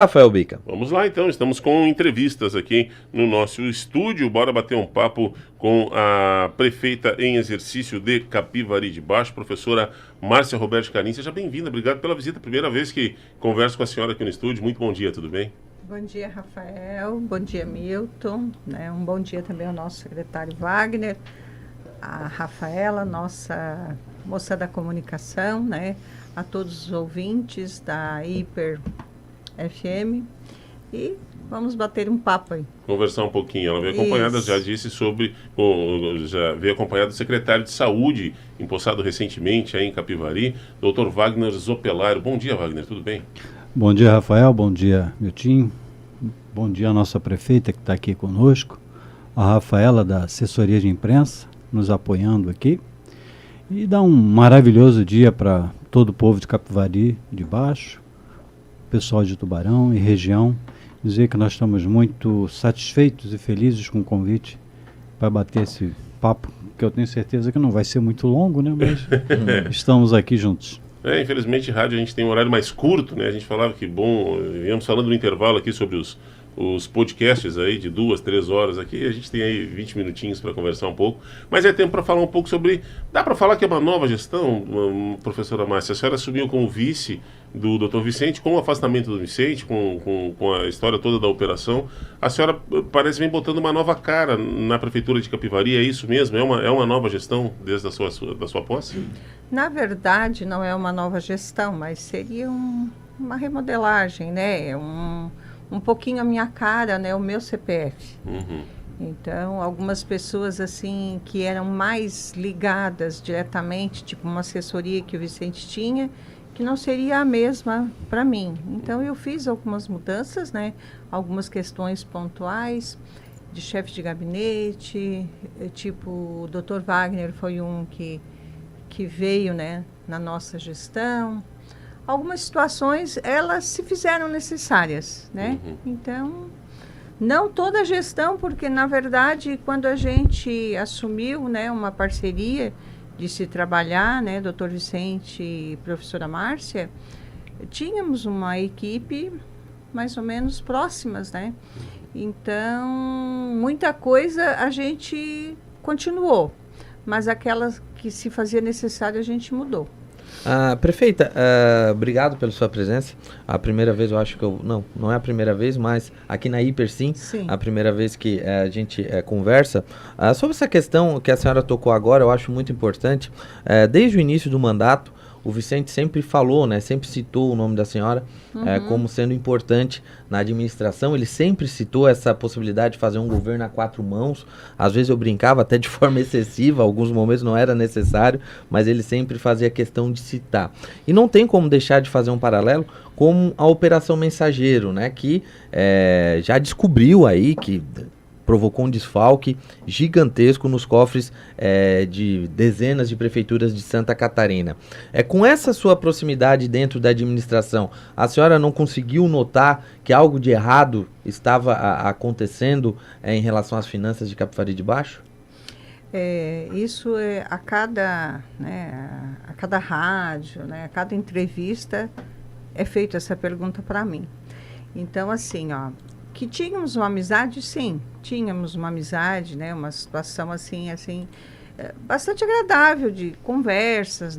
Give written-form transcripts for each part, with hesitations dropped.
Rafael Bica. Vamos lá então, estamos com entrevistas aqui no nosso estúdio. Bora bater um papo com a prefeita em exercício de Capivari de Baixo, professora Márcia Roberto Carim. Seja bem-vinda, obrigado pela visita. Primeira vez que converso com a senhora aqui no estúdio. Muito bom dia, tudo bem? Bom dia, Rafael. Bom dia, Milton. Um bom dia também ao nosso secretário Wagner, a Rafaela, nossa moça da comunicação, a todos os ouvintes da Hiper FM, e vamos bater um papo aí. Conversar um pouquinho. Ela veio acompanhada, já disse já veio acompanhada do secretário de Saúde, empossado recentemente aí em Capivari, Dr. Wagner Zoppelaro. Bom dia, Wagner, tudo bem? Bom dia, Rafael, bom dia, Milton. Bom dia à nossa prefeita que está aqui conosco, a Rafaela da assessoria de imprensa, nos apoiando aqui. E dá um maravilhoso dia para todo o povo de Capivari de Baixo, pessoal de Tubarão e região, dizer que nós estamos muito satisfeitos e felizes com o convite para bater esse papo, que eu tenho certeza que não vai ser muito longo, né? Mas estamos aqui juntos. Infelizmente, rádio a gente tem um horário mais curto, né? A gente falava que, íamos falando no intervalo aqui sobre os podcasts aí de 2, 3 horas aqui, a gente tem aí 20 minutinhos para conversar um pouco, mas é tempo para falar um pouco sobre, dá para falar que é uma nova gestão, professora Márcia, a senhora assumiu como vice do Dr. Vicente, com o afastamento do Vicente, com a história toda da operação, a senhora parece vem botando uma nova cara na prefeitura de Capivari, é isso mesmo? É uma nova gestão desde a sua posse? Na verdade, não é uma nova gestão, mas seria uma remodelagem, um pouquinho a minha cara, o meu CPF. Uhum. Então, algumas pessoas assim que eram mais ligadas diretamente, tipo uma assessoria que o Vicente tinha, que não seria a mesma para mim. Então, eu fiz algumas mudanças, algumas questões pontuais de chefe de gabinete, tipo o Dr. Wagner foi um que veio, na nossa gestão. Algumas situações, elas se fizeram necessárias, Uhum. Então, não toda a gestão, porque, na verdade, quando a gente assumiu, uma parceria de se trabalhar, Dr. Vicente e professora Márcia, tínhamos uma equipe mais ou menos próximas, Então, muita coisa a gente continuou, mas aquelas que se fazia necessário a gente mudou. Prefeita, obrigado pela sua presença. A primeira vez, eu acho que não é a primeira vez, mas aqui na Hiper sim. A primeira vez que a gente conversa. Sobre essa questão que a senhora tocou agora, eu acho muito importante. Desde o início do mandato, o Vicente sempre falou, sempre citou o nome da senhora como sendo importante na administração. Ele sempre citou essa possibilidade de fazer um governo a 4 mãos. Às vezes eu brincava até de forma excessiva, alguns momentos não era necessário, mas ele sempre fazia questão de citar. E não tem como deixar de fazer um paralelo com a Operação Mensageiro, que já descobriu aí que provocou um desfalque gigantesco nos cofres de dezenas de prefeituras de Santa Catarina. Com essa sua proximidade dentro da administração, a senhora não conseguiu notar que algo de errado estava acontecendo em relação às finanças de Capivari de Baixo? Isso é a cada rádio, a cada entrevista é feita essa pergunta para mim. Então, assim, que tínhamos uma amizade, sim, tínhamos uma amizade, uma situação assim, bastante agradável de conversas,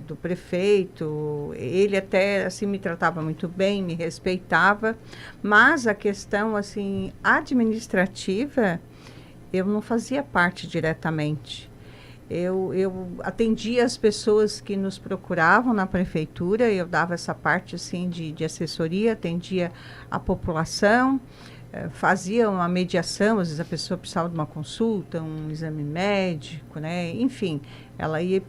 do prefeito. Ele até, assim, me tratava muito bem, me respeitava, mas a questão, assim, administrativa, eu não fazia parte diretamente. Eu atendia as pessoas que nos procuravam na prefeitura, eu dava essa parte assim, de assessoria, atendia a população, fazia uma mediação, às vezes a pessoa precisava de uma consulta, um exame médico, enfim, ela ia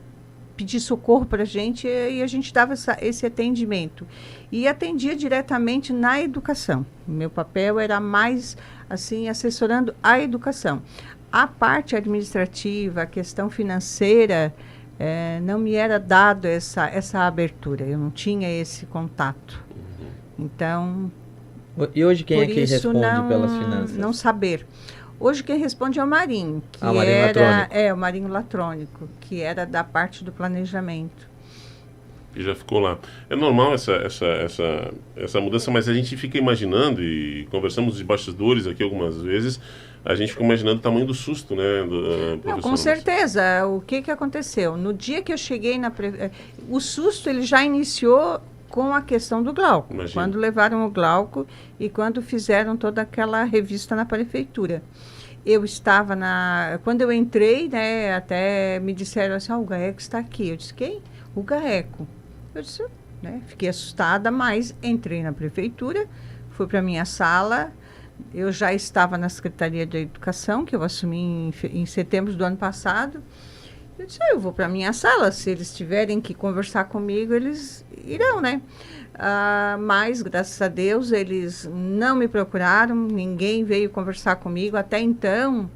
pedir socorro para a gente e a gente dava esse atendimento. E atendia diretamente na educação. O meu papel era mais, assim, assessorando a educação. A parte administrativa, a questão financeira, não me era dado essa abertura, eu não tinha esse contato. Então, e hoje quem é que responde pelas finanças? Não saber. Hoje quem responde é o Marinho, que o Marinho Latrônico. o Marinho Latrônico, que era da parte do planejamento. que já ficou lá. É normal essa mudança, mas a gente fica imaginando, e conversamos de bastidores aqui algumas vezes, a gente fica imaginando o tamanho do susto, né, Não, com certeza. O que aconteceu? No dia que eu cheguei o susto ele já iniciou com a questão do Glauco. Imagina. Quando levaram o Glauco e quando fizeram toda aquela revista na prefeitura. Eu estava quando eu entrei, né, até me disseram assim, o GAECO está aqui. Eu disse, quem? O GAECO. Eu disse, né, fiquei assustada, mas entrei na prefeitura, fui para minha sala. Eu já estava na Secretaria de Educação, que eu assumi em setembro do ano passado. Eu disse, eu vou para a minha sala, se eles tiverem que conversar comigo, eles irão, né? Mas, graças a Deus, eles não me procuraram, ninguém veio conversar comigo. Até então,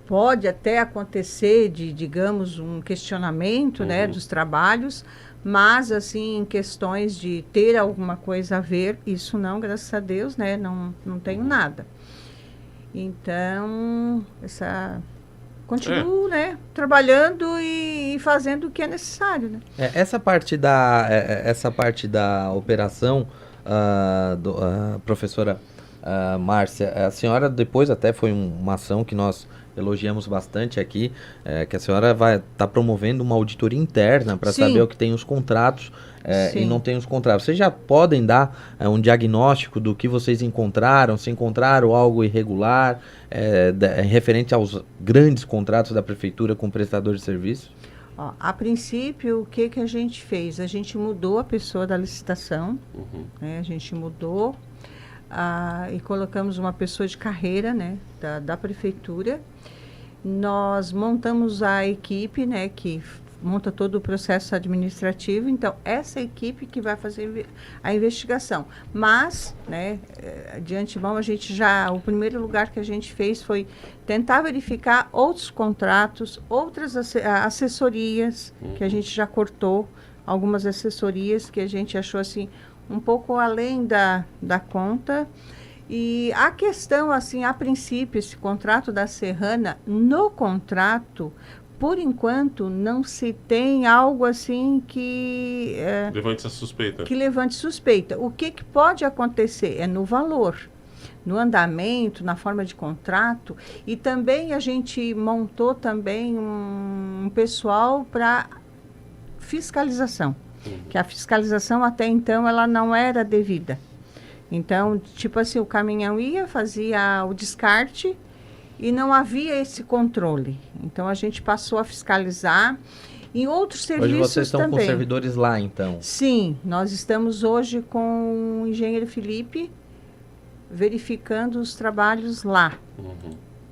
pode até acontecer digamos, um questionamento, né, dos trabalhos, mas, assim, em questões de ter alguma coisa a ver, isso não, graças a Deus, né, não tenho nada. Então, continuo, né, trabalhando e fazendo o que é necessário, né. Essa parte da operação, professora Márcia, a senhora depois até foi uma ação que nós elogiamos bastante aqui, que a senhora vai estar promovendo uma auditoria interna para saber o que tem os contratos e não tem os contratos. Vocês já podem dar um diagnóstico do que vocês encontraram, se encontraram algo irregular, referente aos grandes contratos da prefeitura com prestadores de serviços? A princípio, o que a gente fez? A gente mudou a pessoa da licitação, né? A gente mudou e colocamos uma pessoa de carreira, né, da prefeitura. Nós montamos a equipe, né, que monta todo o processo administrativo. Então, essa equipe que vai fazer a investigação. Mas, né, de antemão, o primeiro lugar que a gente fez foi tentar verificar outros contratos, outras assessorias, que a gente já cortou, algumas assessorias que a gente achou, assim, um pouco além da conta. E a questão, assim, a princípio, esse contrato da Serrana, no contrato, por enquanto, não se tem algo assim que... levante essa suspeita. Que levante suspeita. O que pode acontecer é no valor, no andamento, na forma de contrato. E também a gente montou também um pessoal para fiscalização. Que a fiscalização até então ela não era devida. Então, tipo assim, o caminhão fazia o descarte e não havia esse controle. Então, a gente passou a fiscalizar. Em outros serviços também. Hoje vocês estão com servidores lá, então? Sim, nós estamos hoje com o engenheiro Felipe verificando os trabalhos lá.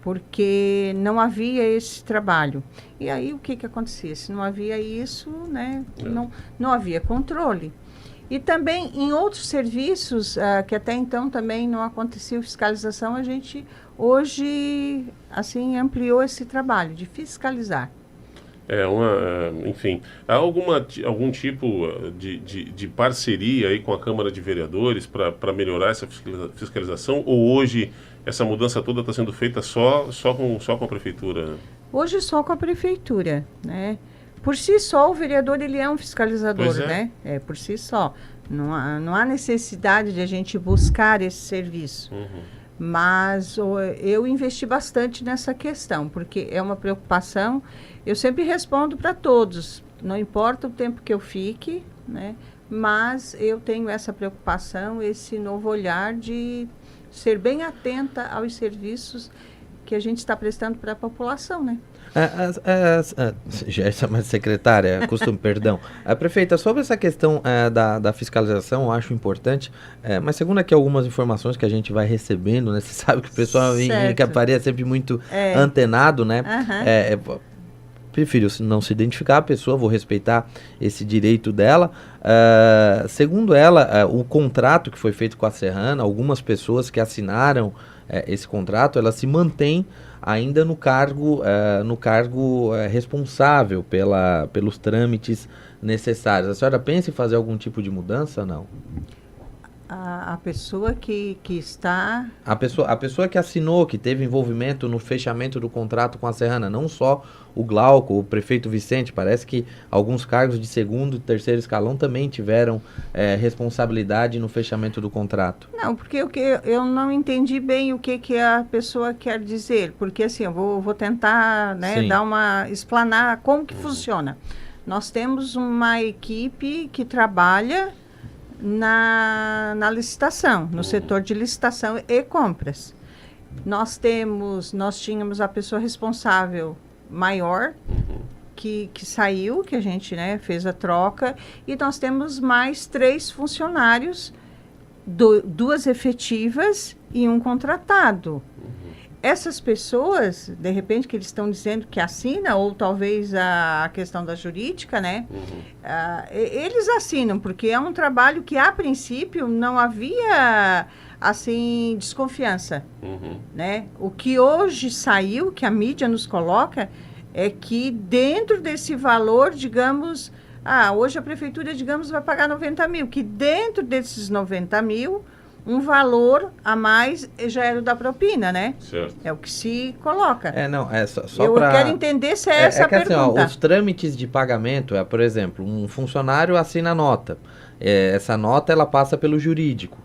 Porque não havia esse trabalho. E aí, o que acontecia? Se não havia isso, né, não havia controle. E também, em outros serviços, que até então também não acontecia fiscalização, a gente hoje, assim, ampliou esse trabalho de fiscalizar. Enfim, há algum tipo de parceria aí com a Câmara de Vereadores para melhorar essa fiscalização? Ou hoje essa mudança toda está sendo feita só com a Prefeitura? Hoje só com a Prefeitura, né? Por si só, o vereador ele é um fiscalizador, né? Por si só. Não há necessidade de a gente buscar esse serviço. Mas eu investi bastante nessa questão, porque é uma preocupação. Eu sempre respondo para todos, não importa o tempo que eu fique, né? Mas eu tenho essa preocupação, esse novo olhar de ser bem atenta aos serviços que a gente está prestando para a população, né? Secretária, perdão. Prefeita, sobre essa questão da fiscalização, eu acho importante, mas segundo aqui algumas informações que a gente vai recebendo, né? Você sabe que o pessoal em Capivari é sempre muito antenado, né? Prefiro não se identificar a pessoa, vou respeitar esse direito dela. Segundo ela, o contrato que foi feito com a Serrana, algumas pessoas que assinaram esse contrato, elas se mantêm ainda no cargo responsável pelos trâmites necessários. A senhora pensa em fazer algum tipo de mudança ou não? A pessoa que está... A pessoa que assinou, que teve envolvimento no fechamento do contrato com a Serrana, não só o Glauco, o prefeito Vicente, parece que alguns cargos de segundo e terceiro escalão também tiveram responsabilidade no fechamento do contrato. Não, porque eu não entendi bem o que a pessoa quer dizer, porque assim, eu vou tentar, né, explanar como que funciona. Nós temos uma equipe que trabalha na licitação, no setor de licitação e compras. Nós tínhamos a pessoa responsável maior, que saiu, que a gente, né, fez a troca, e nós temos mais 3 funcionários, 2 efetivas e 1 contratado. Essas pessoas, de repente, que eles estão dizendo que assina, ou talvez a questão da jurídica, né? Eles assinam, porque é um trabalho que, a princípio, não havia, assim, desconfiança, né? O que hoje saiu, que a mídia nos coloca, é que dentro desse valor, digamos, hoje a prefeitura, digamos, vai pagar 90 mil, que dentro desses 90 mil... um valor a mais já era o da propina, né? Certo. É o que se coloca. Eu quero entender se é essa a pergunta. Assim, os trâmites de pagamento, por exemplo, um funcionário assina a nota. Essa nota, ela passa pelo jurídico.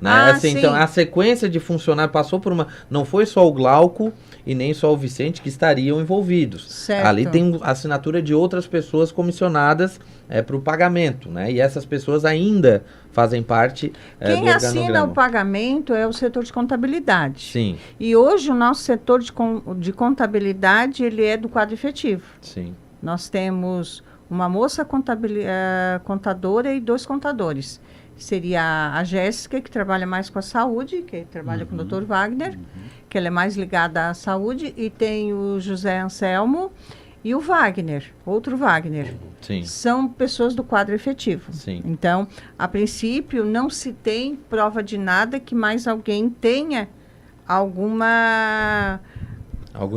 Né? Então, a sequência de funcionário passou por uma... Não foi só o Glauco e nem só o Vicente que estariam envolvidos. Certo. Ali tem a assinatura de outras pessoas comissionadas para o pagamento, né? E essas pessoas ainda fazem parte do organograma. Quem assina o pagamento é o setor de contabilidade. Sim. E hoje o nosso setor de contabilidade, ele é do quadro efetivo. Sim. Nós temos uma moça contadora e 2 contadores. Seria a Jéssica, que trabalha mais com a saúde, que trabalha com o Dr. Wagner, que ela é mais ligada à saúde, e tem o José Anselmo e o Wagner, outro Wagner. Sim. São pessoas do quadro efetivo. Sim. Então, a princípio, não se tem prova de nada que mais alguém tenha algum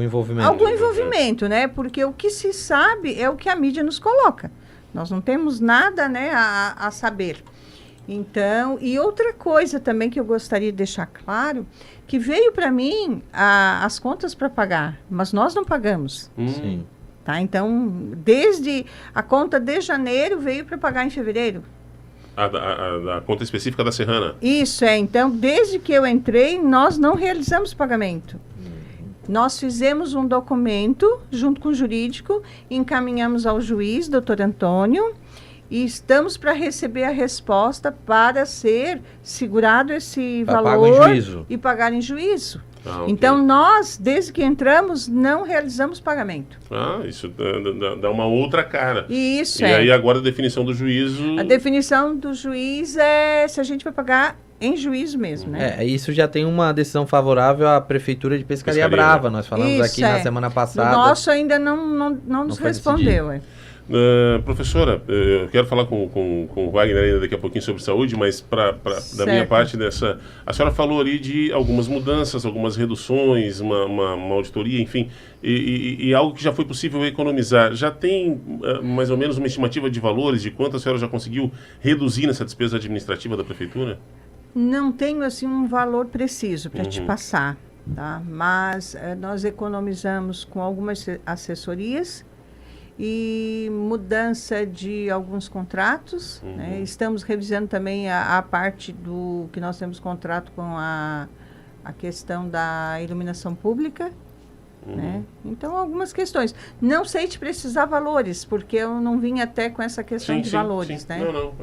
envolvimento. Algum envolvimento, né? Porque o que se sabe é o que a mídia nos coloca. Nós não temos nada, né, a saber. Então, e outra coisa também que eu gostaria de deixar claro, que veio para mim as contas para pagar, mas nós não pagamos. Sim. Tá? Então, desde a conta de janeiro veio para pagar em fevereiro. A conta específica da Serrana. Isso, então, desde que eu entrei, nós não realizamos pagamento. Nós fizemos um documento junto com o jurídico, encaminhamos ao juiz, doutor Antônio, e estamos para receber a resposta para ser segurado esse valor e pagar em juízo. Okay. Então, nós, desde que entramos, não realizamos pagamento. Isso dá uma outra cara. Isso, e aí agora a definição do juízo... A definição do juiz é se a gente vai pagar em juízo mesmo, né? Isso já tem uma decisão favorável à Prefeitura de Pescaria Brava. Nós falamos aqui na semana passada. O nosso ainda não nos respondeu. Professora, eu quero falar com o Wagner ainda daqui a pouquinho sobre saúde, mas da minha parte dessa... A senhora falou ali de algumas mudanças, algumas reduções, uma auditoria, enfim, e algo que já foi possível economizar. Já tem mais ou menos uma estimativa de valores, de quanto a senhora já conseguiu reduzir nessa despesa administrativa da Prefeitura? Não tenho, assim, um valor preciso para te passar, tá? Mas nós economizamos com algumas assessorias e mudança de alguns contratos, né? Estamos revisando também a parte do que nós temos contrato com a questão da iluminação pública, né? Então, algumas questões. Não sei te precisar valores, porque eu não vim até com essa questão de valores, né? Não.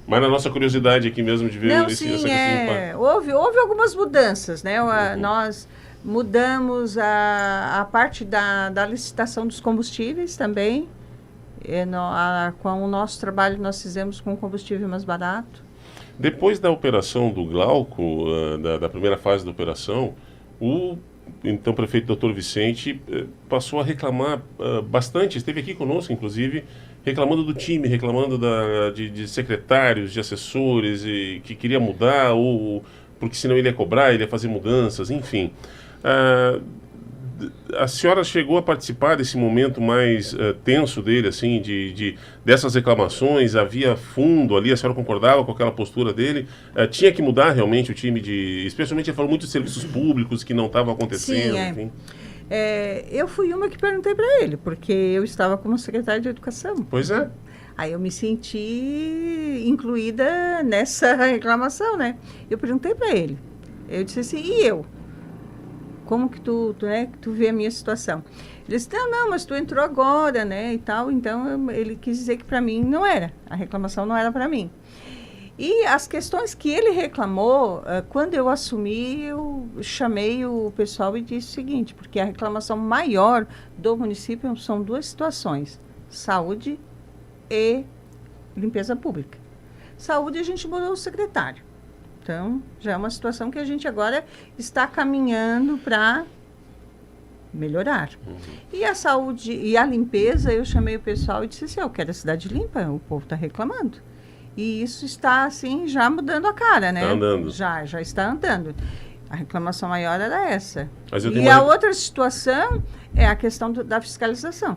Mas na nossa curiosidade aqui mesmo de ver essa questão de houve algumas mudanças, né? Nós mudamos a parte da licitação dos combustíveis também. Com o nosso trabalho, nós fizemos com combustível mais barato. Depois da operação do Glauco, da primeira fase da operação, o então prefeito Dr. Vicente passou a reclamar bastante, esteve aqui conosco, inclusive, reclamando do time, reclamando de secretários, de assessores, e que queria mudar, ou porque senão ele ia cobrar, ele ia fazer mudanças, enfim. A senhora chegou a participar desse momento mais tenso dele, assim, dessas reclamações? Havia fundo ali? A senhora concordava com aquela postura dele? Tinha que mudar realmente o time especialmente ele falou muito de serviços públicos que não estavam acontecendo, Sim, enfim. Eu fui uma que perguntei para ele, porque eu estava como secretária de Educação. Pois é. Aí eu me senti incluída nessa reclamação, né? Eu perguntei para ele. Eu disse assim, e eu? Como que tu vê a minha situação? Ele disse, não, mas tu entrou agora, né, e tal. Então, ele quis dizer que para mim não era. A reclamação não era para mim. E as questões que ele reclamou, quando eu assumi, eu chamei o pessoal e disse o seguinte, porque a reclamação maior do município são duas situações, saúde e limpeza pública. Saúde, a gente mudou o secretário. Então, já é uma situação que a gente agora está caminhando para melhorar. E a saúde e a limpeza, eu chamei o pessoal e disse assim, eu quero a cidade limpa, o povo está reclamando. E isso está, assim, já mudando a cara, né? Está andando. Já está andando. A reclamação maior era essa. E a outra situação é a questão da fiscalização.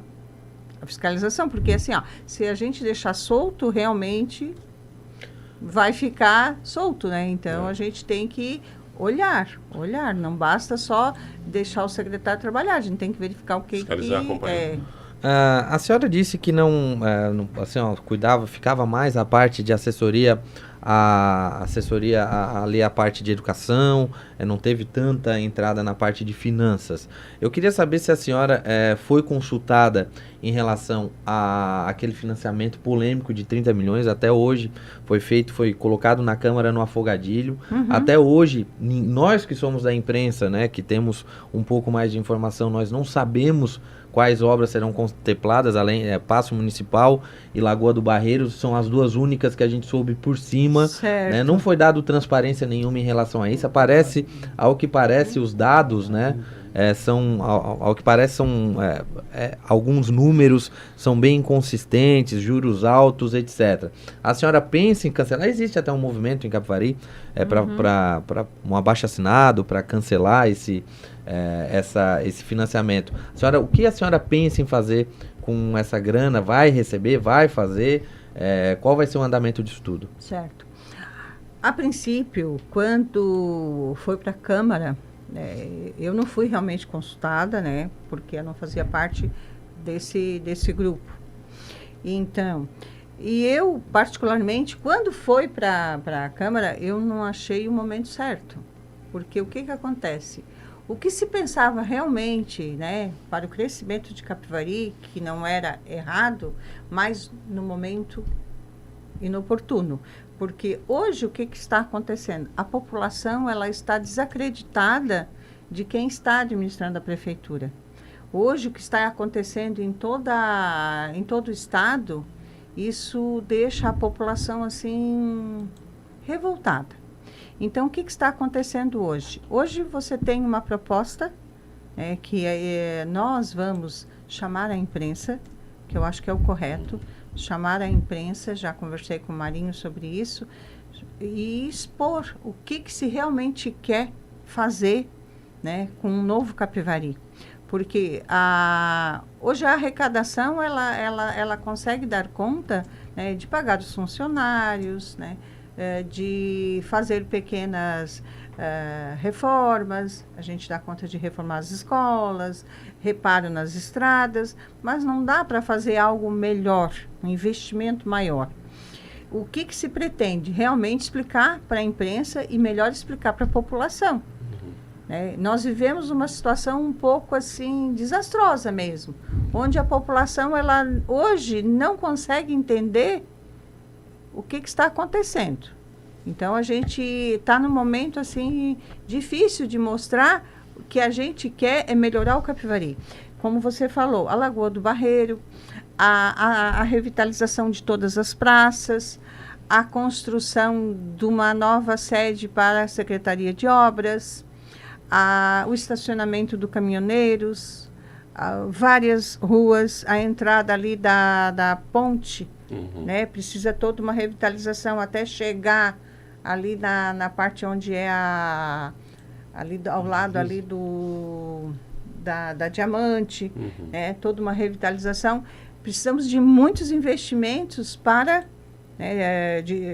A fiscalização, porque assim, se a gente deixar solto, realmente vai ficar solto, né? Então, a gente tem que olhar. Não basta só deixar o secretário trabalhar, a gente tem que verificar o que... Fiscalizar, acompanhar. A senhora disse que ficava mais a parte de assessoria, ali a parte de educação, não teve tanta entrada na parte de finanças. Eu queria saber se a senhora foi consultada em relação àquele financiamento polêmico de 30 milhões, até hoje foi colocado na Câmara no afogadilho. Até hoje, nós que somos da imprensa, né, que temos um pouco mais de informação, nós não sabemos quais obras serão contempladas, além Paço Municipal e Lagoa do Barreiro, são as duas únicas que a gente soube por cima, né? Não foi dado transparência nenhuma em relação a isso. Ao que parece, os dados, né, alguns números são bem inconsistentes, juros altos, etc. A senhora pensa em cancelar? Existe até um movimento em Capivari para um abaixo-assinado, para cancelar esse financiamento. O que a senhora pensa em fazer com essa grana? Vai receber? Vai fazer? Qual vai ser o andamento disso tudo? Certo. A princípio, quando foi para a Câmara, eu não fui realmente consultada, né, porque eu não fazia parte desse grupo. Então, e eu, particularmente, quando foi para a Câmara, eu não achei o momento certo. Porque o que acontece? O que se pensava realmente, né, para o crescimento de Capivari, que não era errado, mas no momento inoportuno. Porque hoje o que está acontecendo? A população ela está desacreditada de quem está administrando a prefeitura. Hoje o que está acontecendo em todo o estado, isso deixa a população assim revoltada. Então, o que está acontecendo hoje? Hoje você tem uma proposta que nós vamos chamar a imprensa, que eu acho que é o correto, chamar a imprensa, já conversei com o Marinho sobre isso, e expor o que se realmente quer fazer, né, com um novo Capivari. Porque hoje a arrecadação, ela consegue dar conta, né, de pagar os funcionários, né, de fazer pequenas reformas, a gente dá conta de reformar as escolas, reparo nas estradas, mas não dá para fazer algo melhor, um investimento maior. O que se pretende? Realmente explicar para a imprensa e melhor explicar para a população. Nós vivemos uma situação um pouco assim desastrosa mesmo, onde a população ela hoje não consegue entender o que está acontecendo. Então, a gente está num momento, assim, difícil de mostrar o que a gente quer é melhorar o Capivari. Como você falou, a Lagoa do Barreiro, a revitalização de todas as praças, a construção de uma nova sede para a Secretaria de Obras, o estacionamento do caminhoneiros, várias ruas, a entrada ali da ponte, né? Precisa toda uma revitalização até chegar ali na parte onde é ali ao lado ali da Diamante, toda uma revitalização. Precisamos de muitos investimentos para,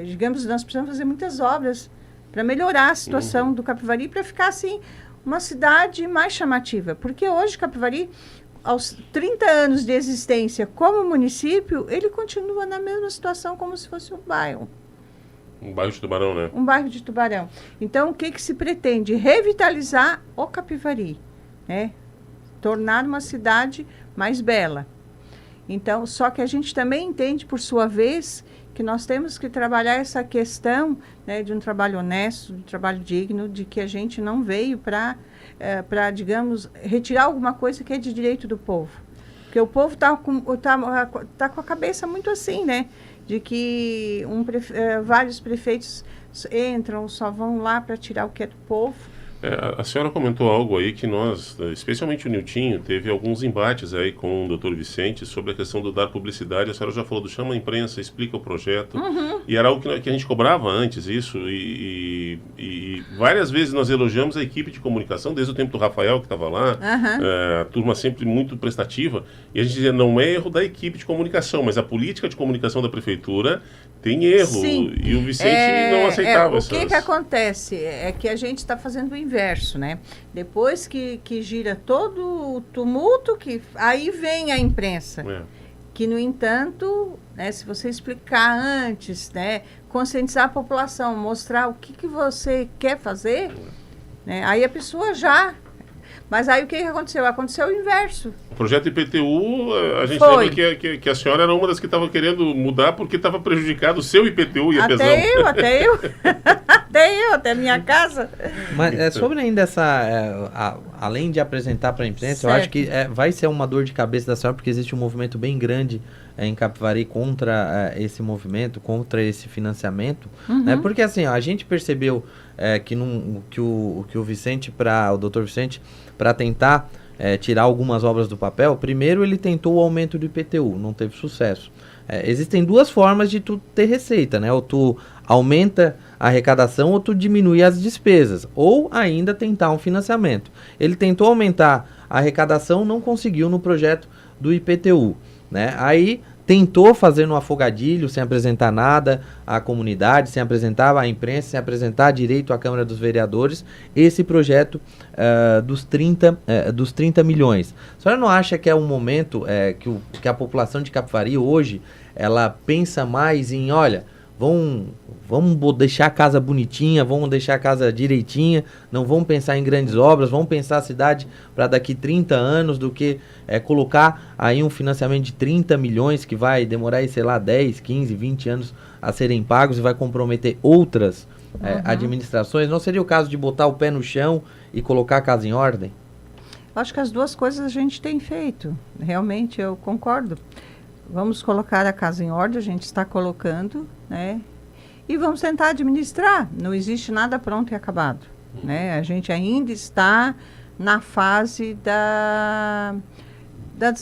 digamos, nós precisamos fazer muitas obras para melhorar a situação do Capivari, para ficar assim uma cidade mais chamativa. Porque hoje Capivari, aos 30 anos de existência como município, ele continua na mesma situação como se fosse um bairro. Um bairro de Tubarão, né? Um bairro de Tubarão. Então, o que se pretende? Revitalizar o Capivari, né? Tornar uma cidade mais bela. Então, só que a gente também entende, por sua vez, que nós temos que trabalhar essa questão, né, de um trabalho honesto, de um trabalho digno, de que a gente não veio para, digamos, retirar alguma coisa que é de direito do povo. Porque o povo tá com a cabeça muito assim, né? De que vários prefeitos entram, só vão lá para tirar o que é do povo. A senhora comentou algo aí que nós, especialmente o Niltinho, teve alguns embates aí com o Dr. Vicente sobre a questão do dar publicidade. A senhora já falou do chama a imprensa, explica o projeto. E era algo que a gente cobrava antes, isso. E várias vezes nós elogiamos a equipe de comunicação, desde o tempo do Rafael, que estava lá. A turma sempre muito prestativa. E a gente dizia, não é erro da equipe de comunicação, mas a política de comunicação da prefeitura tem erro. Sim. E o Vicente não aceitava essas... O que acontece é que a gente está fazendo o inverso, né? Depois que gira todo o tumulto, aí vem a imprensa. Que, no entanto, né, se você explicar antes, né, conscientizar a população, mostrar o que você quer fazer, né, aí a pessoa já... Mas aí o que aconteceu? Aconteceu o inverso. O projeto IPTU, a gente lembra que a senhora era uma das que estava querendo mudar porque estava prejudicado o seu IPTU e a pesão. Até minha casa. Mas sobre ainda além de apresentar para a imprensa, eu acho que vai ser uma dor de cabeça da senhora, porque existe um movimento bem grande em Capivari contra esse movimento, contra esse financiamento. Né? Porque assim, a gente percebeu que o Vicente, o Dr. Vicente, para tentar tirar algumas obras do papel, primeiro ele tentou o aumento do IPTU, não teve sucesso. Existem duas formas de tu ter receita, né? Ou tu aumenta a arrecadação ou tu diminui as despesas, ou ainda tentar um financiamento. Ele tentou aumentar a arrecadação, não conseguiu no projeto do IPTU, né? Aí tentou fazer no afogadilho, sem apresentar nada à comunidade, sem apresentar à imprensa, sem apresentar direito à Câmara dos Vereadores, esse projeto dos 30 milhões. A senhora não acha que é um momento que a população de Capivari hoje, ela pensa mais em, olha, vamos deixar a casa bonitinha, vamos deixar a casa direitinha, não vamos pensar em grandes obras, vamos pensar a cidade para daqui 30 anos do que colocar aí um financiamento de 30 milhões que vai demorar aí, sei lá, 10, 15, 20 anos a serem pagos e vai comprometer outras administrações? Não seria o caso de botar o pé no chão e colocar a casa em ordem? Acho que as duas coisas a gente tem feito, realmente eu concordo. Vamos colocar a casa em ordem, a gente está colocando, né? E vamos tentar administrar. Não existe nada pronto e acabado, né? A gente ainda está na fase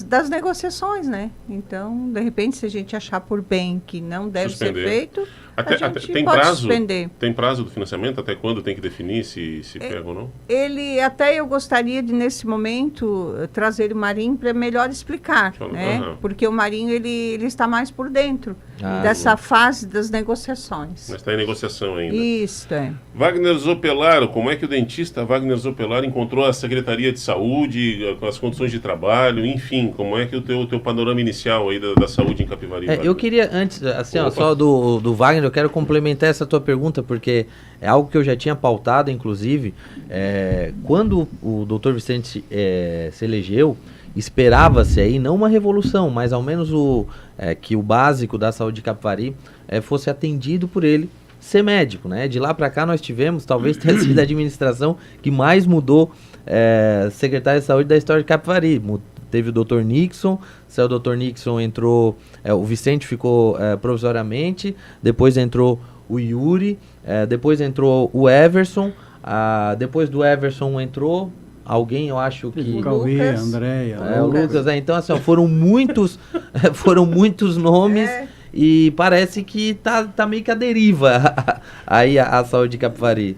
das negociações, né? Então, de repente, se a gente achar por bem que não deve ser feito, a gente pode suspender. Tem prazo do financiamento? Até quando tem que definir se pega ou não? Eu gostaria de, nesse momento, trazer o Marinho para melhor explicar, né? Porque o Marinho, ele está mais por dentro dessa fase das negociações. Mas está em negociação ainda. Isso, Wagner Zopelaro, como é que o dentista Wagner Zopelaro encontrou a Secretaria de Saúde, com as condições de trabalho, enfim, como é que o teu panorama inicial aí da saúde em Capivari? Eu queria, antes, assim, só do Wagner, eu quero complementar essa tua pergunta, porque é algo que eu já tinha pautado, inclusive, quando o Dr. Vicente se elegeu, esperava-se aí, não uma revolução, mas ao menos que o básico da saúde de Capivari fosse atendido por ele ser médico, né? De lá para cá nós tivemos, talvez tenha sido a administração que mais mudou secretário de saúde da história de Capivari. Teve o Dr. Nixon, saiu o Dr. Nixon, entrou, o Vicente ficou provisoriamente, depois entrou o Yuri, depois entrou o Everson, depois do Everson entrou alguém, eu acho que... O Cauê, Andréia, o Lucas. Então, assim, foram muitos nomes e parece que tá meio que a deriva aí a saúde de Capivari.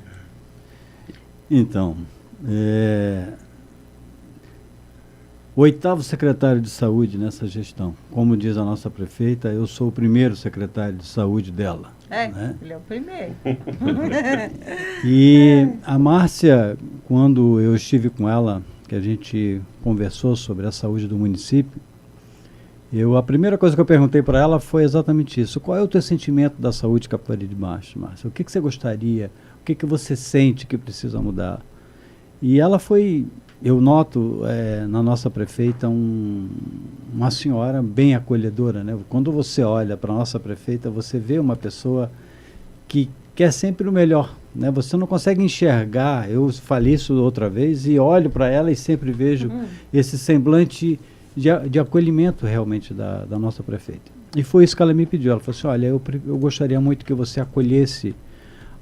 Então, o 8º secretário de saúde nessa gestão. Como diz a nossa prefeita, eu sou o primeiro secretário de saúde dela. Né? Ele é o primeiro. E a Márcia, quando eu estive com ela, que a gente conversou sobre a saúde do município, a primeira coisa que eu perguntei para ela foi exatamente isso. Qual é o teu sentimento da saúde Capivari de Baixo, Márcia? O que você gostaria? O que você sente que precisa mudar? E ela foi, eu noto na nossa prefeita uma senhora bem acolhedora, né? Quando você olha para a nossa prefeita, você vê uma pessoa que quer sempre o melhor, né? Você não consegue enxergar, eu falei isso outra vez, e olho para ela e sempre vejo esse semblante de acolhimento realmente da nossa prefeita. E foi isso que ela me pediu. Ela falou assim, olha, eu gostaria muito que você acolhesse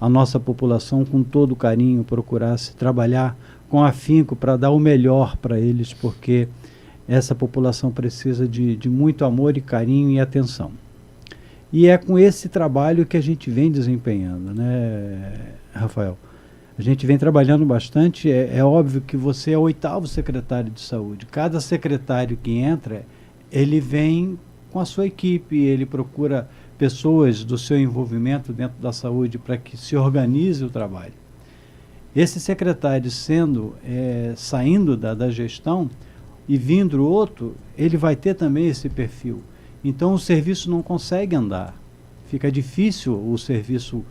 a nossa população com todo o carinho, procurasse trabalhar com afinco para dar o melhor para eles, porque essa população precisa de muito amor e carinho e atenção. E é com esse trabalho que a gente vem desempenhando, né, Rafael? A gente vem trabalhando bastante. É óbvio que você é o 8º secretário de saúde. Cada secretário que entra, ele vem com a sua equipe, ele procura pessoas do seu envolvimento dentro da saúde para que se organize o trabalho. Esse secretário saindo da gestão e vindo outro, ele vai ter também esse perfil. Então o serviço não consegue andar. Fica difícil o serviço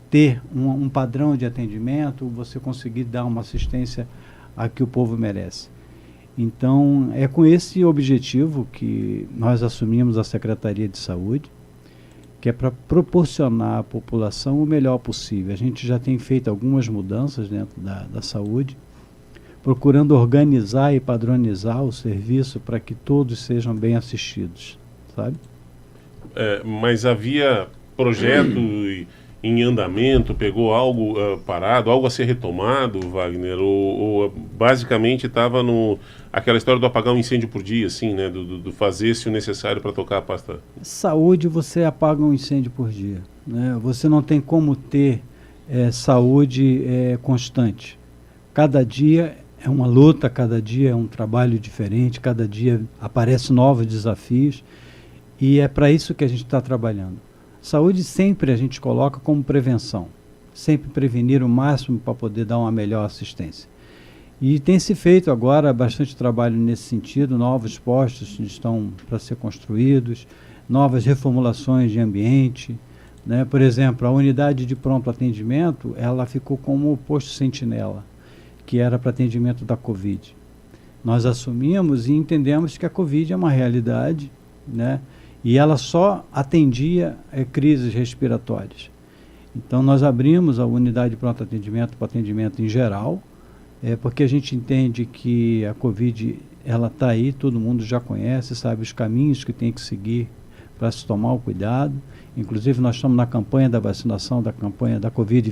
ter um padrão de atendimento, você conseguir dar uma assistência a que o povo merece. Então, é com esse objetivo que nós assumimos a Secretaria de Saúde, que é para proporcionar à população o melhor possível. A gente já tem feito algumas mudanças dentro da saúde, procurando organizar e padronizar o serviço para que todos sejam bem assistidos, sabe? Mas havia projeto em andamento, pegou algo parado, algo a ser retomado, Wagner, ou basicamente estava aquela história do apagar um incêndio por dia, assim, né, do fazer-se o necessário para tocar a pasta? Saúde, você apaga um incêndio por dia, né? Você não tem como ter saúde constante. Cada dia é uma luta, cada dia é um trabalho diferente, cada dia aparecem novos desafios, e é para isso que a gente está trabalhando. Saúde sempre a gente coloca como prevenção, sempre prevenir o máximo para poder dar uma melhor assistência. E tem se feito agora bastante trabalho nesse sentido, novos postos estão para ser construídos, novas reformulações de ambiente, né? Por exemplo, a unidade de pronto atendimento, ela ficou como o posto sentinela, que era para atendimento da Covid. Nós assumimos e entendemos que a Covid é uma realidade, né? E ela só atendia crises respiratórias. Então nós abrimos a unidade de pronto atendimento para atendimento em geral, porque a gente entende que a Covid ela está aí, todo mundo já conhece, sabe os caminhos que tem que seguir para se tomar o cuidado. Inclusive nós estamos na campanha da vacinação, da campanha da Covid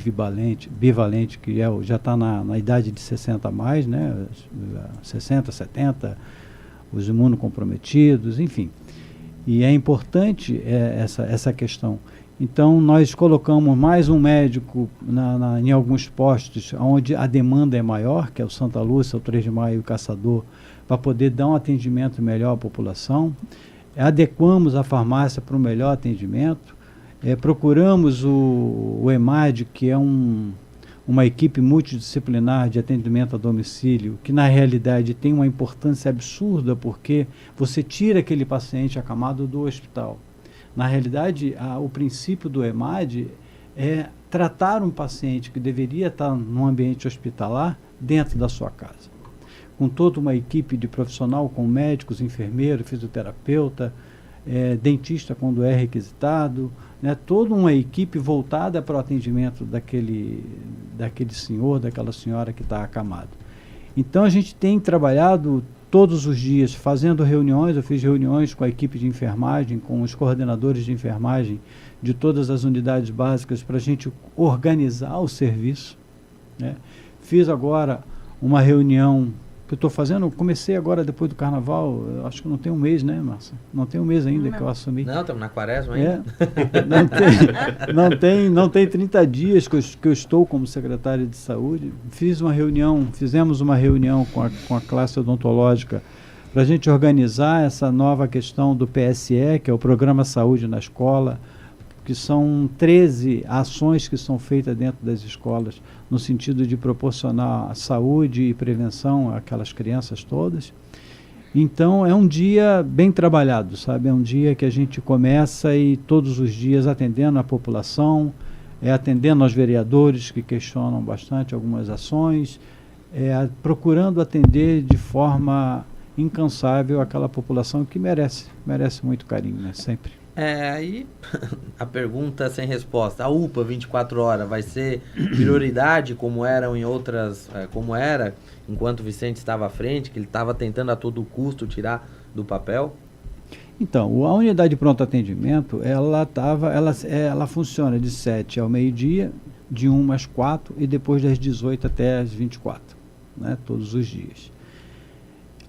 bivalente, que já está na idade de 60 a mais, né? 60, 70, os imunocomprometidos, enfim. E é importante essa questão. Então, nós colocamos mais um médico em alguns postos onde a demanda é maior, que é o Santa Lúcia, o 3 de Maio e o Caçador, para poder dar um atendimento melhor à população. Adequamos a farmácia para um melhor atendimento. Procuramos o EMAD, que é uma equipe multidisciplinar de atendimento a domicílio, que na realidade tem uma importância absurda, porque você tira aquele paciente acamado do hospital. Na realidade, o princípio do EMAD é tratar um paciente que deveria estar num ambiente hospitalar dentro da sua casa, com toda uma equipe de profissional, com médicos, enfermeiro, fisioterapeuta, dentista quando é requisitado, né, toda uma equipe voltada para o atendimento daquele senhor, daquela senhora que está acamado. Então a gente tem trabalhado todos os dias, fazendo reuniões. Eu fiz reuniões com a equipe de enfermagem, com os coordenadores de enfermagem de todas as unidades básicas para a gente organizar o serviço, né. Fiz agora uma reunião que eu estou fazendo, comecei agora depois do carnaval, acho que não tem um mês, né, Márcia? Não tem um mês ainda que eu assumi. Não, estamos na quaresma ainda. Não tem 30 dias que eu estou como secretário de saúde. Fizemos uma reunião com a classe odontológica para a gente organizar essa nova questão do PSE, que é o Programa Saúde na Escola, que são 13 ações que são feitas dentro das escolas, no sentido de proporcionar saúde e prevenção àquelas crianças todas. Então, é um dia bem trabalhado, sabe? É um dia que a gente começa e todos os dias atendendo a população, atendendo aos vereadores que questionam bastante algumas ações, procurando atender de forma incansável aquela população que merece muito carinho, né? Sempre. Aí a pergunta sem resposta, a UPA 24 horas vai ser prioridade como eram em outras, como era enquanto o Vicente estava à frente, que ele estava tentando a todo custo tirar do papel? Então, a unidade de pronto atendimento, ela funciona de 7 ao meio-dia, de 1 às 4 e depois das 18 até às 24, né, todos os dias.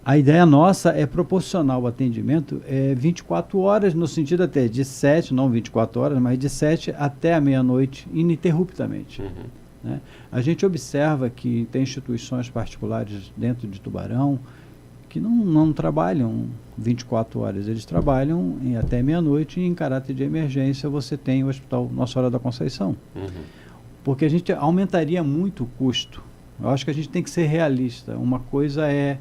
A ideia nossa é proporcionar o atendimento 24 horas, no sentido até de 7, não 24 horas, mas de 7 até a meia-noite, ininterruptamente. Né? A gente observa que tem instituições particulares dentro de Tubarão que não trabalham 24 horas, eles trabalham até meia-noite e em caráter de emergência você tem o Hospital Nossa Senhora da Conceição. Porque a gente aumentaria muito o custo. Eu acho que a gente tem que ser realista. Uma coisa é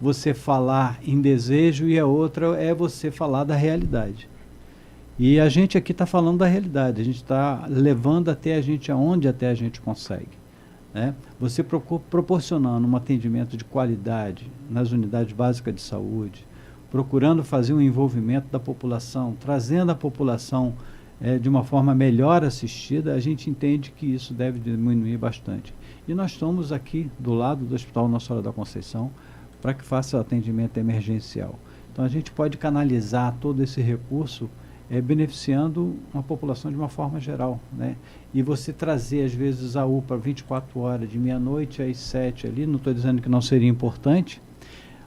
você falar em desejo e a outra é você falar da realidade. E a gente aqui está falando da realidade, a gente está levando até a gente aonde até a gente consegue. Né? Você proporcionando um atendimento de qualidade nas unidades básicas de saúde, procurando fazer um envolvimento da população, trazendo a população de uma forma melhor assistida, a gente entende que isso deve diminuir bastante. E nós estamos aqui do lado do Hospital Nossa Senhora da Conceição para que faça o atendimento emergencial. Então a gente pode canalizar todo esse recurso beneficiando uma população de uma forma geral, né? E você trazer às vezes a UPA 24 horas, de meia-noite às 7 ali, não estou dizendo que não seria importante,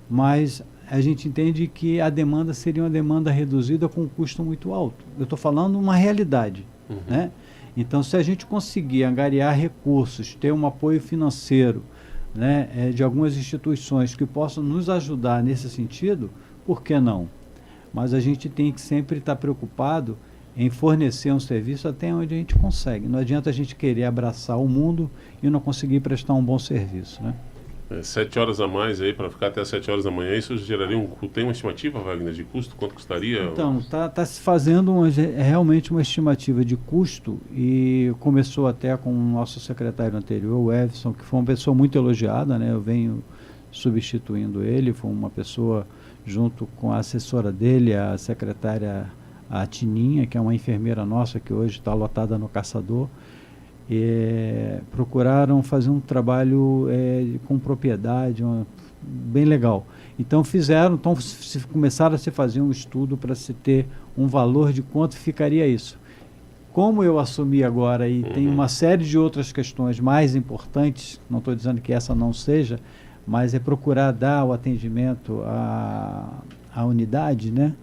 mas a gente entende que a demanda seria uma demanda reduzida com um custo muito alto. Eu estou falando uma realidade, né? Então se a gente conseguir angariar recursos, ter um apoio financeiro, né, de algumas instituições que possam nos ajudar nesse sentido, por que não? Mas a gente tem que sempre estar preocupado em fornecer um serviço até onde a gente consegue. Não adianta a gente querer abraçar o mundo e não conseguir prestar um bom serviço, né? 7 horas a mais aí para ficar até as 7 horas da manhã, isso geraria tem uma estimativa, Wagner, de custo? Quanto custaria? Então, tá se fazendo realmente uma estimativa de custo e começou até com o nosso secretário anterior, o Everson, que foi uma pessoa muito elogiada, né? Eu venho substituindo ele, foi uma pessoa junto com a assessora dele, a secretária a Tininha, que é uma enfermeira nossa que hoje está lotada no Caçador. Procuraram fazer um trabalho com propriedade, bem legal. Então começaram a se fazer um estudo para se ter um valor de quanto ficaria isso. Como eu assumi agora e tem uma série de outras questões mais importantes, não estou dizendo que essa não seja, mas é procurar dar o atendimento à unidade, né?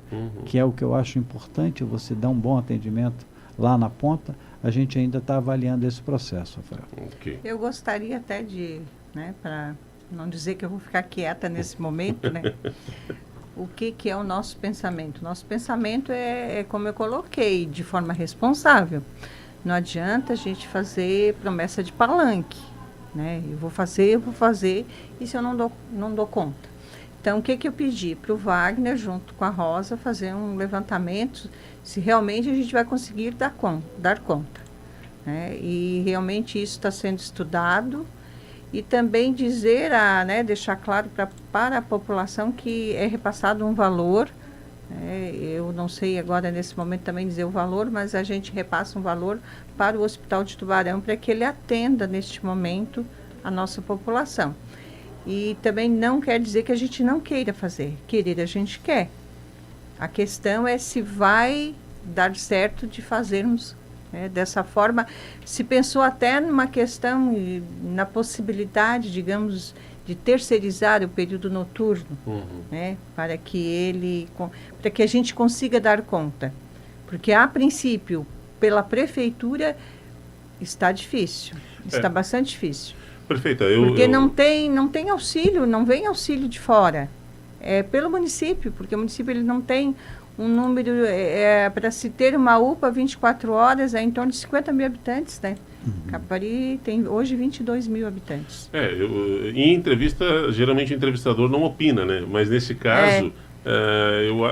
Que é o que eu acho importante, você dar um bom atendimento lá na ponta. A gente ainda está avaliando esse processo, Rafael. Okay. Eu gostaria até de, né, para não dizer que eu vou ficar quieta nesse momento, né? O que é o nosso pensamento? Nosso pensamento é, como eu coloquei, de forma responsável. Não adianta a gente fazer promessa de palanque, né? Eu vou fazer, e se eu não dou conta? Então, o que eu pedi para o Wagner, junto com a Rosa, fazer um levantamento, se realmente a gente vai conseguir dar conta. Né? E realmente isso está sendo estudado. E também dizer, deixar claro para a população que é repassado um valor. Eu não sei agora, nesse momento, também dizer o valor, mas a gente repassa um valor para o Hospital de Tubarão, para que ele atenda, neste momento, a nossa população. E também não quer dizer que a gente não queira fazer. Querer a gente quer. A questão é se vai dar certo de fazermos dessa forma. Se pensou até numa questão, na possibilidade, digamos, de terceirizar o período noturno, para que a gente consiga dar conta. Porque, a princípio, pela prefeitura, está difícil. Está bastante difícil. Perfeita. Porque não tem auxílio, não vem auxílio de fora. pelo município, porque o município ele não tem um número, para se ter uma UPA 24 horas, é em torno de 50 mil habitantes, né? Capivari tem hoje 22 mil habitantes. Em entrevista, geralmente o entrevistador não opina, né? Mas nesse caso, eu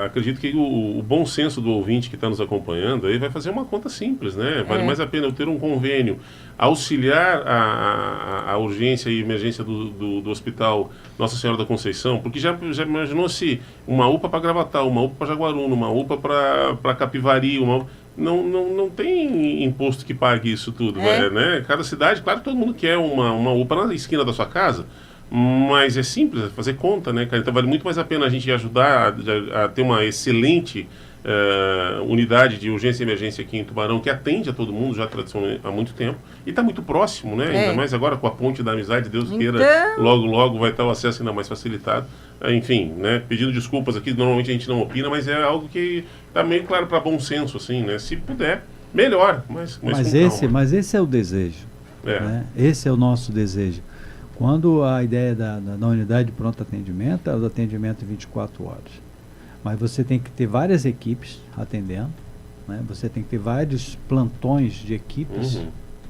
acredito que o bom senso do ouvinte que está nos acompanhando aí vai fazer uma conta simples, né? Vale mais a pena eu ter um convênio, auxiliar a urgência e emergência do hospital Nossa Senhora da Conceição, porque já imaginou se uma UPA para Gravatal, uma UPA para Jaguaruna, uma UPA para Capivari, não tem imposto que pague isso tudo, né? Cada cidade, claro que todo mundo quer uma UPA na esquina da sua casa, mas é simples, é fazer conta, né, cara? Então vale muito mais a pena a gente ajudar a ter uma excelente unidade de urgência e emergência aqui em Tubarão, que atende a todo mundo já tradicionalmente há muito tempo, e está muito próximo, né? Ainda mais agora com a ponte da amizade, Deus queira, logo vai estar o acesso ainda mais facilitado. Enfim, né, pedindo desculpas aqui, normalmente a gente não opina, mas é algo que está meio claro para bom senso, assim, né? Se puder, melhor, mas esse é o desejo, né? Esse é o nosso desejo. Quando a ideia da unidade de pronto atendimento é o atendimento 24 horas. Mas você tem que ter várias equipes atendendo, né? Você tem que ter vários plantões de equipes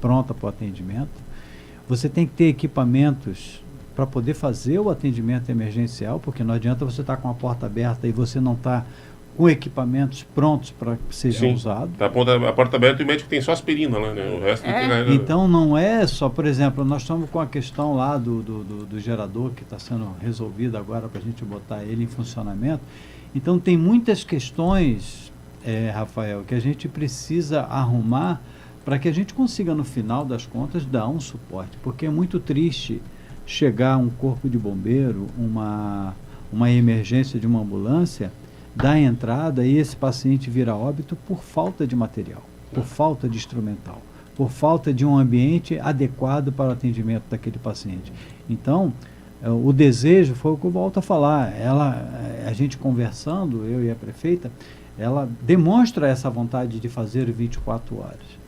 prontas para o atendimento. Você tem que ter equipamentos para poder fazer o atendimento emergencial, porque não adianta você estar com a porta aberta e você não estar com equipamentos prontos para que sejam usados. Tá a porta aberta e o médico tem só aspirina lá, né? O resto Então não é só, por exemplo, nós estamos com a questão lá do gerador que está sendo resolvido agora para a gente botar ele em funcionamento. Então tem muitas questões, Rafael, que a gente precisa arrumar para que a gente consiga, no final das contas, dar um suporte. Porque é muito triste chegar um corpo de bombeiro, uma emergência de uma ambulância, dar entrada e esse paciente vir a óbito por falta de material, por falta de instrumental, por falta de um ambiente adequado para o atendimento daquele paciente. Então, o desejo foi o que eu volto a falar. A gente conversando, eu e a prefeita, ela demonstra essa vontade de fazer 24 horas.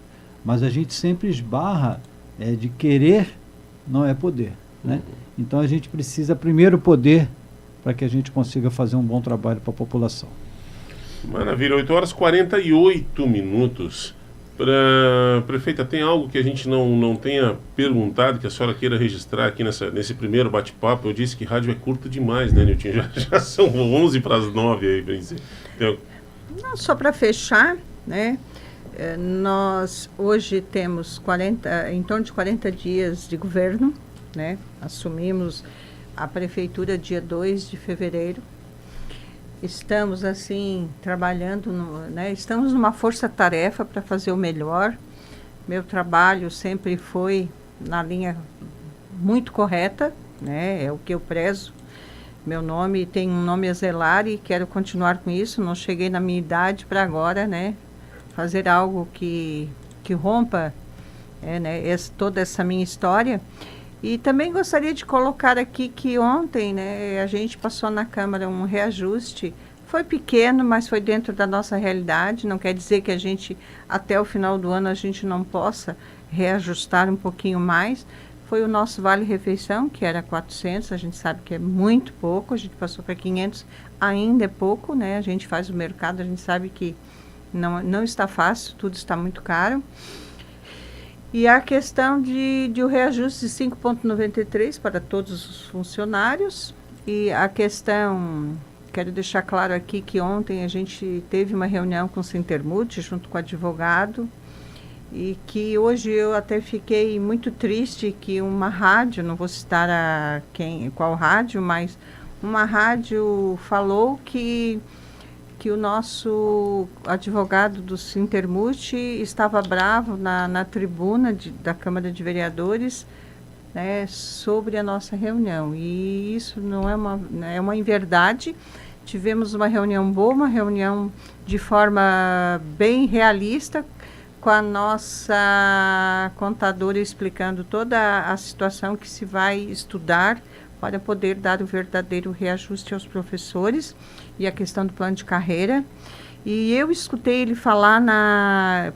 Mas a gente sempre esbarra de querer, não é poder, né? Então a gente precisa primeiro poder para que a gente consiga fazer um bom trabalho para a população. Maravilha, 8 horas e 48 minutos. Prefeita, tem algo que a gente não tenha perguntado, que a senhora queira registrar aqui nesse primeiro bate-papo? Eu disse que rádio é curto demais, né, Nilton? Já são 11 para as 9 aí, Prince. Não, só para fechar, né? Nós hoje temos em torno de 40 dias de governo, né? Assumimos a prefeitura dia 2 de fevereiro. Estamos, assim, trabalhando, né? Estamos numa força-tarefa para fazer o melhor. Meu trabalho sempre foi na linha muito correta, né? É o que eu prezo. Meu nome tem um nome a zelar e quero continuar com isso. Não cheguei na minha idade para agora, né? Fazer algo que rompa né? Toda essa minha história. E também gostaria de colocar aqui que ontem, né, a gente passou na Câmara um reajuste. Foi pequeno, mas foi dentro da nossa realidade. Não quer dizer que a gente, até o final do ano, a gente não possa reajustar um pouquinho mais. Foi o nosso vale-refeição, que era 400, a gente sabe que é muito pouco. A gente passou para 500, ainda é pouco, né? A gente faz o mercado, a gente sabe que não está fácil, tudo está muito caro. E a questão de o reajuste de 5,93 para todos os funcionários. E a questão, quero deixar claro aqui que ontem a gente teve uma reunião com o Sintermut, junto com o advogado, e que hoje eu até fiquei muito triste que uma rádio, não vou citar qual rádio, mas uma rádio falou que o nosso advogado do Sintermut estava bravo na tribuna da Câmara de Vereadores, né, sobre a nossa reunião. E isso não é uma inverdade. Tivemos uma reunião boa, uma reunião de forma bem realista, com a nossa contadora explicando toda a situação que se vai estudar para poder dar o verdadeiro reajuste aos professores e a questão do plano de carreira. E eu escutei ele falar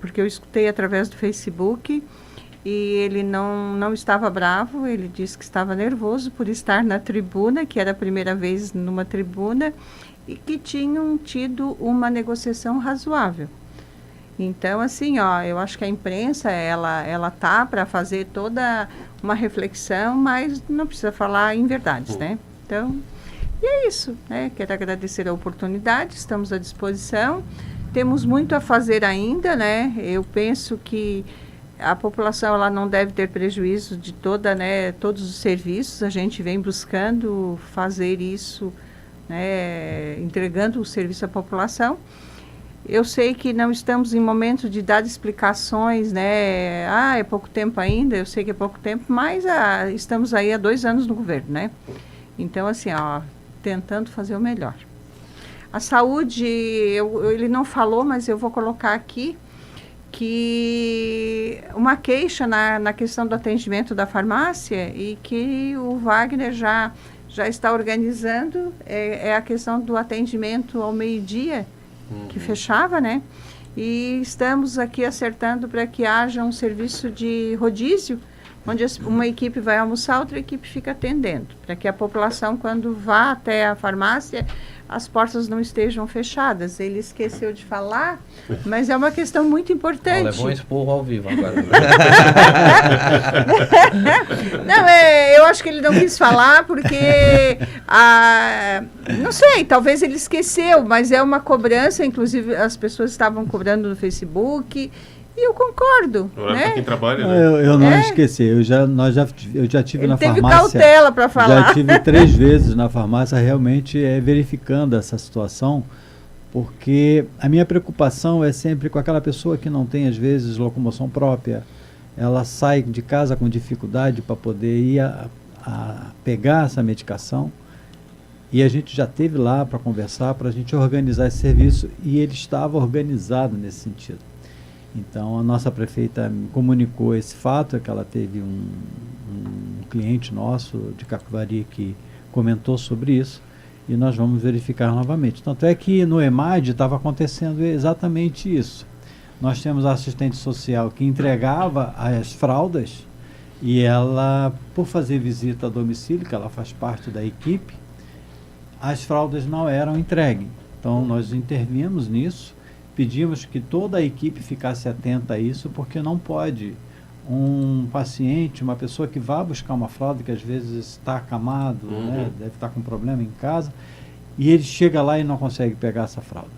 porque eu escutei através do Facebook, e ele não estava bravo, ele disse que estava nervoso por estar na tribuna, que era a primeira vez numa tribuna, e que tinham tido uma negociação razoável. Então, assim, eu acho que a imprensa, ela tá para fazer toda uma reflexão, mas não precisa falar em verdades, né? Então, e é isso, né? Quero agradecer a oportunidade, estamos à disposição. Temos muito a fazer ainda, né? Eu penso que a população ela não deve ter prejuízo de todos os serviços. A gente vem buscando fazer isso, né? Entregando o serviço à população. Eu sei que não estamos em momento de dar explicações, né? É pouco tempo ainda, eu sei que é pouco tempo, mas estamos aí há 2 anos no governo, né? Então, assim, tentando fazer o melhor. A saúde, ele não falou, mas eu vou colocar aqui que uma queixa na questão do atendimento da farmácia e que o Wagner já está organizando, é a questão do atendimento ao meio-dia, que fechava, né? E estamos aqui acertando para que haja um serviço de rodízio, onde uma equipe vai almoçar, outra equipe fica atendendo, para que a população, quando vá até a farmácia, as portas não estejam fechadas. Ele esqueceu de falar, mas é uma questão muito importante. Levou um esporro ao vivo agora. Não, eu acho que ele não quis falar porque, não sei, talvez ele esqueceu, mas é uma cobrança, inclusive as pessoas estavam cobrando no Facebook, e eu concordo, né? Quem trabalha, né? Eu não esqueci, eu já tive ele na teve farmácia. Cautela para falar. Já tive 3 vezes na farmácia, realmente verificando essa situação, porque a minha preocupação é sempre com aquela pessoa que não tem, às vezes, locomoção própria. Ela sai de casa com dificuldade para poder ir a pegar essa medicação, e a gente já esteve lá para conversar, para a gente organizar esse serviço, e ele estava organizado nesse sentido. Então, a nossa prefeita me comunicou esse fato, que ela teve um cliente nosso de Capivari que comentou sobre isso, e nós vamos verificar novamente. Tanto é que no EMAD estava acontecendo exatamente isso. Nós temos a assistente social que entregava as fraldas, e ela, por fazer visita a domicílio, que ela faz parte da equipe, as fraldas não eram entregues. Então, nós intervimos nisso, pedimos que toda a equipe ficasse atenta a isso, porque não pode um paciente, uma pessoa que vá buscar uma fralda, que às vezes está acamado, né, deve estar com problema em casa, e ele chega lá e não consegue pegar essa fralda.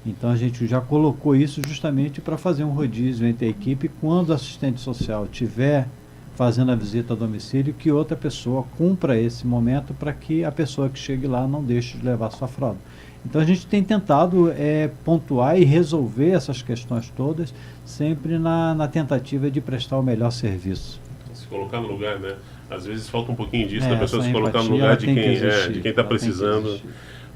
Então a gente já colocou isso justamente para fazer um rodízio entre a equipe, quando o assistente social estiver fazendo a visita a domicílio, que outra pessoa cumpra esse momento para que a pessoa que chegue lá não deixe de levar sua fralda. Então a gente tem tentado pontuar e resolver essas questões todas, sempre na tentativa de prestar o melhor serviço. Se colocar no lugar, né? Às vezes falta um pouquinho disso, da pessoa se colocar no lugar de quem está precisando.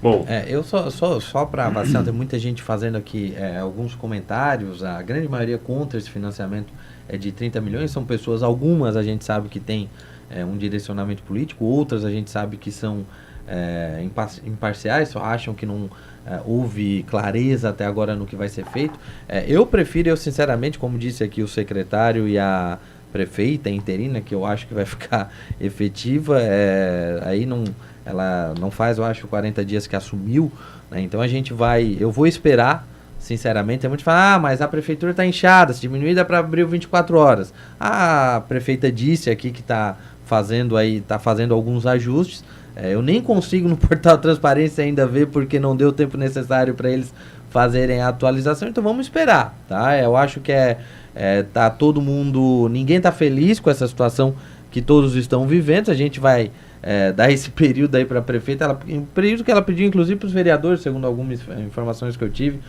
Bom, eu só para vacinar, tem muita gente fazendo aqui alguns comentários, a grande maioria contra esse financiamento de 30 milhões, são pessoas, algumas a gente sabe que tem um direcionamento político, outras a gente sabe que são imparciais, só acham que não houve clareza até agora no que vai ser feito. Eu sinceramente, como disse aqui o secretário e a prefeita interina, que eu acho que vai ficar efetiva, ela não faz, eu acho, 40 dias que assumiu, né? Então eu vou esperar, sinceramente. Tem muito que falar, mas a prefeitura está inchada, se diminuir dá para abrir 24 horas. A prefeita disse aqui que está fazendo alguns ajustes. Eu nem consigo no portal Transparência ainda ver, porque não deu o tempo necessário para eles fazerem a atualização, então vamos esperar, tá? Eu acho que tá todo mundo, ninguém tá feliz com essa situação que todos estão vivendo. A gente vai dar esse período aí para a prefeita, um período que ela pediu inclusive para os vereadores, segundo algumas informações que eu tive,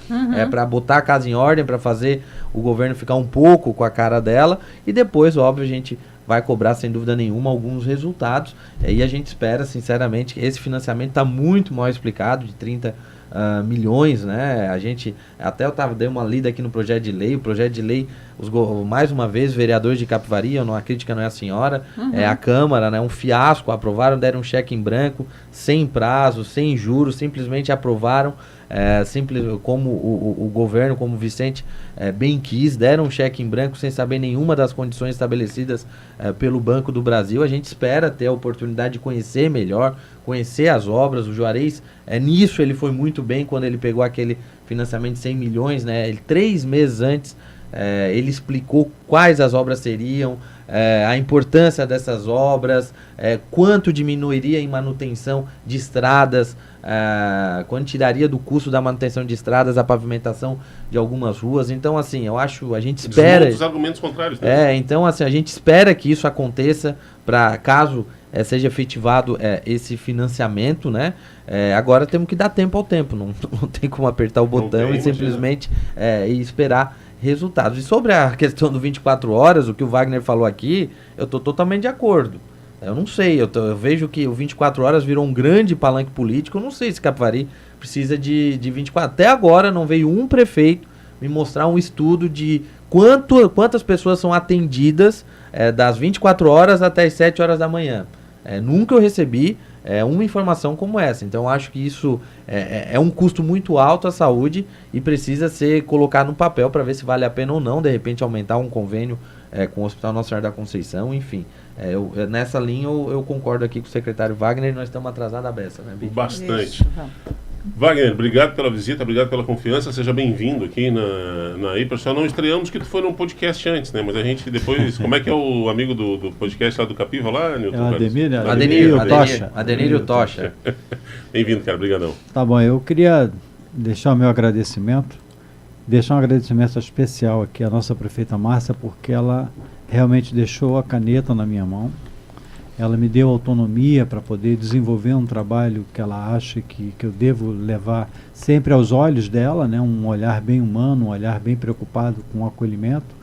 para botar a casa em ordem, para fazer o governo ficar um pouco com a cara dela, e depois, óbvio, a gente vai cobrar, sem dúvida nenhuma, alguns resultados, e a gente espera, sinceramente, que esse financiamento está muito mal explicado, de 30 milhões, né? A gente, até dei uma lida aqui no projeto de lei, mais uma vez, vereadores de Capivari, a crítica não é a senhora, é a Câmara, né? Um fiasco, aprovaram, deram um cheque em branco, sem prazo, sem juros, simplesmente aprovaram, como o governo, como o Vicente bem quis, deram um cheque em branco sem saber nenhuma das condições estabelecidas pelo Banco do Brasil. A gente espera ter a oportunidade de conhecer melhor, conhecer as obras. O Juarez, nisso ele foi muito bem quando ele pegou aquele financiamento de 100 milhões, né? 3 meses antes, ele explicou quais as obras seriam, a importância dessas obras, quanto diminuiria em manutenção de estradas, quanto tiraria do custo da manutenção de estradas, a pavimentação de algumas ruas. Então, assim, a gente espera... Os argumentos contrários. Né? Então, assim, a gente espera que isso aconteça para caso seja efetivado esse financiamento, né? Agora temos que dar tempo ao tempo, não tem como apertar o botão e simplesmente e esperar resultados. E sobre a questão do 24 horas, o que o Wagner falou aqui, eu estou totalmente de acordo. Eu não sei, eu vejo que o 24 horas virou um grande palanque político. Eu não sei se Capivari precisa de 24. Até agora não veio um prefeito me mostrar um estudo de quantas pessoas são atendidas das 24 horas até as 7 horas da manhã. Nunca eu recebi uma informação como essa. Então eu acho que isso é um custo muito alto à saúde e precisa ser colocado no papel para ver se vale a pena ou não, de repente aumentar um convênio com o Hospital Nossa Senhora da Conceição, enfim. Nessa linha eu concordo aqui com o secretário Wagner, nós estamos atrasados à beça, né, Bi? Bastante. Wagner, obrigado pela visita, obrigado pela confiança, seja bem-vindo aqui na Hiper. Só não estreamos que tu foi num podcast antes, né? Mas a gente depois, como é que é o amigo do podcast lá do Capiva lá, Nilton? Adenírio Tocha. Bem-vindo, cara, brigadão. Tá bom, eu queria deixar o meu agradecimento, deixar um agradecimento especial aqui à nossa prefeita Márcia, porque ela realmente deixou a caneta na minha mão. Ela me deu autonomia para poder desenvolver um trabalho que ela acha que eu devo levar sempre aos olhos dela, né? Um olhar bem humano, um olhar bem preocupado com o acolhimento.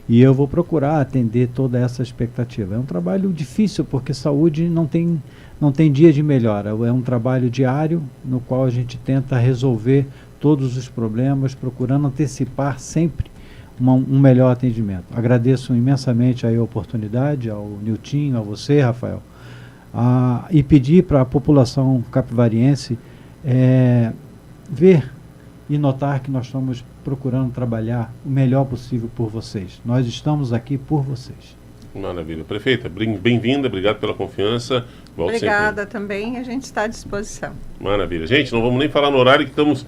E eu vou procurar atender toda essa expectativa. É um trabalho difícil, porque saúde não tem dia de melhora. É um trabalho diário no qual a gente tenta resolver todos os problemas, procurando antecipar sempre um melhor atendimento. Agradeço imensamente aí a oportunidade, ao Niltinho, a você, Rafael, e pedir para a população capivariense ver e notar que nós estamos procurando trabalhar o melhor possível por vocês. Nós estamos aqui por vocês. Maravilha. Prefeita, bem-vinda, obrigado pela confiança. Obrigada também, a gente está à disposição. Maravilha. Gente, não vamos nem falar no horário que estamos